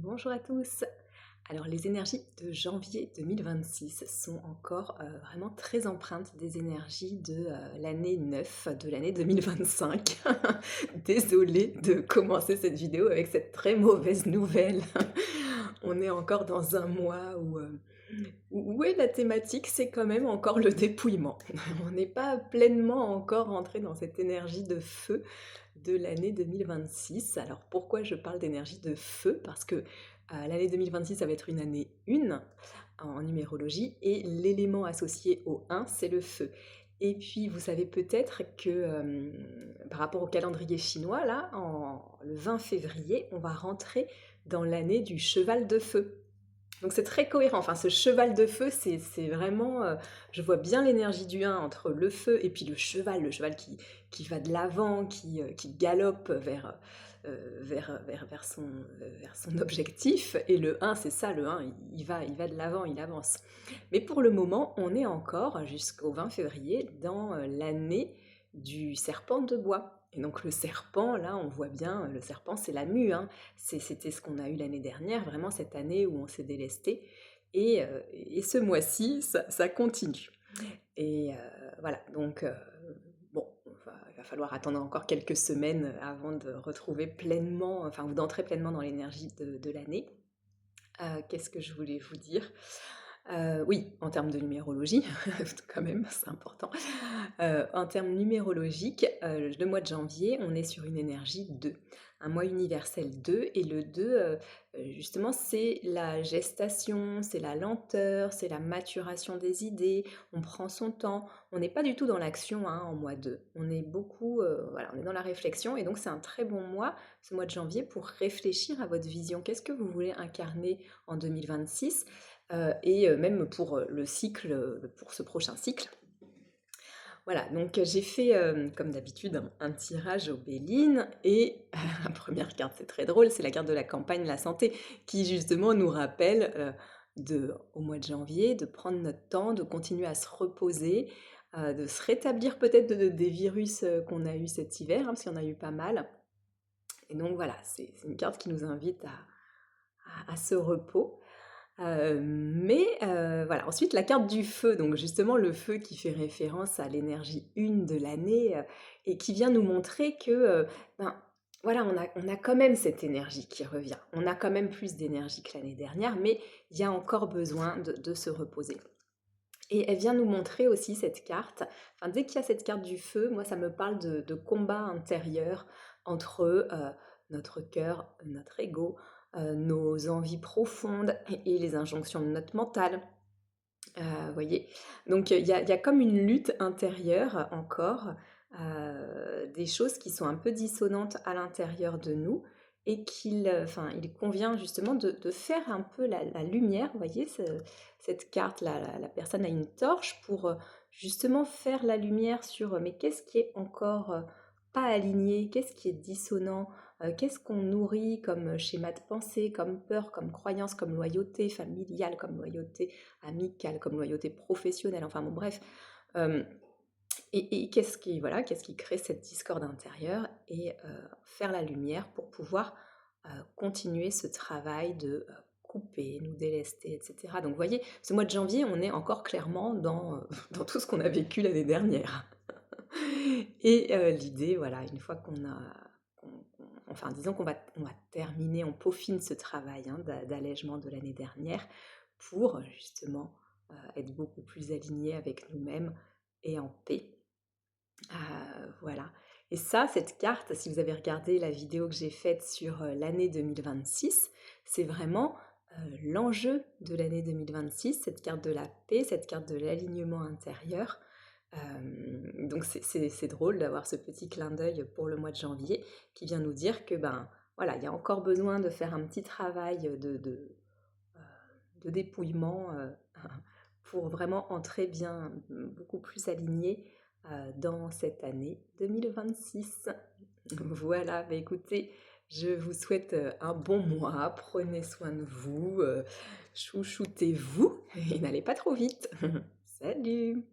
Bonjour à tous. Alors les énergies de janvier 2026 sont encore vraiment très empreintes des énergies de l'année 9, de l'année 2025. Désolée de commencer cette vidéo avec cette très mauvaise nouvelle. On est encore dans un mois où ouais, la thématique c'est quand même encore le dépouillement. On n'est pas pleinement encore entré dans cette énergie de feu de l'année 2026. Alors pourquoi je parle d'énergie de feu? Parce que l'année 2026, ça va être une année 1 en numérologie et l'élément associé au 1, c'est le feu. Et puis vous savez peut-être que par rapport au calendrier chinois, là, le 20 février, on va rentrer dans l'année du cheval de feu. Donc c'est très cohérent, enfin ce cheval de feu, c'est vraiment, je vois bien l'énergie du 1 entre le feu et puis le cheval qui va de l'avant, qui galope vers son objectif et le 1 c'est ça, le 1 il va de l'avant, il avance. Mais pour le moment, on est encore jusqu'au 20 février dans, l'année du serpent de bois et donc le serpent là, on voit bien, le serpent c'est la mue, hein. C'était ce qu'on a eu l'année dernière, vraiment cette année où on s'est délesté et ce mois-ci, ça continue et voilà donc bon, il va falloir attendre encore quelques semaines avant de retrouver pleinement, enfin ou d'entrer pleinement dans l'énergie de l'année. Qu'est-ce que je voulais vous dire? Oui, en termes de numérologie, quand même, c'est important. En termes numérologiques, le mois de janvier, on est sur une énergie 2, un mois universel 2 et le 2, justement, c'est la gestation, c'est la lenteur, c'est la maturation des idées, on prend son temps. On n'est pas du tout dans l'action, hein, en mois 2. On est beaucoup, voilà, on est dans la réflexion et donc c'est un très bon mois, ce mois de janvier, pour réfléchir à votre vision. Qu'est-ce que vous voulez incarner en 2026? Et même pour le cycle, pour ce prochain cycle. Voilà, donc j'ai fait, comme d'habitude, un tirage au Béline et la première carte, c'est très drôle, c'est la carte de la campagne, la santé, qui justement nous rappelle, au mois de janvier, de prendre notre temps, de continuer à se reposer, de se rétablir peut-être des virus, qu'on a eu cet hiver, hein, parce qu'il y en a eu pas mal. Et donc voilà, c'est une carte qui nous invite à ce repos. Voilà, ensuite la carte du feu, donc justement le feu qui fait référence à l'énergie 1 de l'année, et qui vient nous montrer que, ben, voilà, on a quand même cette énergie qui revient. On a quand même plus d'énergie que l'année dernière, mais il y a encore besoin de se reposer. Et elle vient nous montrer aussi cette carte, enfin dès qu'il y a cette carte du feu, moi ça me parle de combat intérieur entre, notre cœur, notre ego, nos envies profondes et les injonctions de notre mental. Voyez? Donc il y a comme une lutte intérieure encore, des choses qui sont un peu dissonantes à l'intérieur de nous et enfin, il convient justement de faire un peu la lumière. Vous voyez cette carte, la personne a une torche pour, justement faire la lumière sur, mais qu'est-ce qui est encore, pas aligné? Qu'est-ce qui est dissonant? Qu'est-ce qu'on nourrit comme, schéma de pensée, comme peur, comme croyance, comme loyauté familiale, comme loyauté amicale, comme loyauté professionnelle, enfin bon bref. Hem et qu'est-ce qui crée cette discorde intérieure et faire la lumière pour pouvoir, continuer ce travail de, couper, nous délester et cetera. Donc vous voyez, ce mois de janvier, on est encore clairement dans, dans tout ce qu'on a vécu l'année dernière. Et l'idée, voilà, une fois enfin disons qu'on va terminer, on peaufine ce travail, hein, d'allègement de l'année dernière pour justement, être beaucoup plus alignés avec nous-mêmes et en paix. Voilà, et ça, cette carte, si vous avez regardé la vidéo que j'ai faite sur, l'année 2026, c'est vraiment, l'enjeu de l'année 2026, cette carte de la paix, cette carte de l'alignement intérieur. Donc c'est drôle d'avoir ce petit clin d'œil pour le mois de janvier qui vient nous dire que, ben, voilà, il y a encore besoin de faire un petit travail, de dépouillement, pour vraiment entrer bien, beaucoup plus aligné, dans cette année 2026. Voilà, bah, écoutez, je vous souhaite, un bon mois, prenez soin de vous, chouchoutez-vous et n'allez pas trop vite. Salut!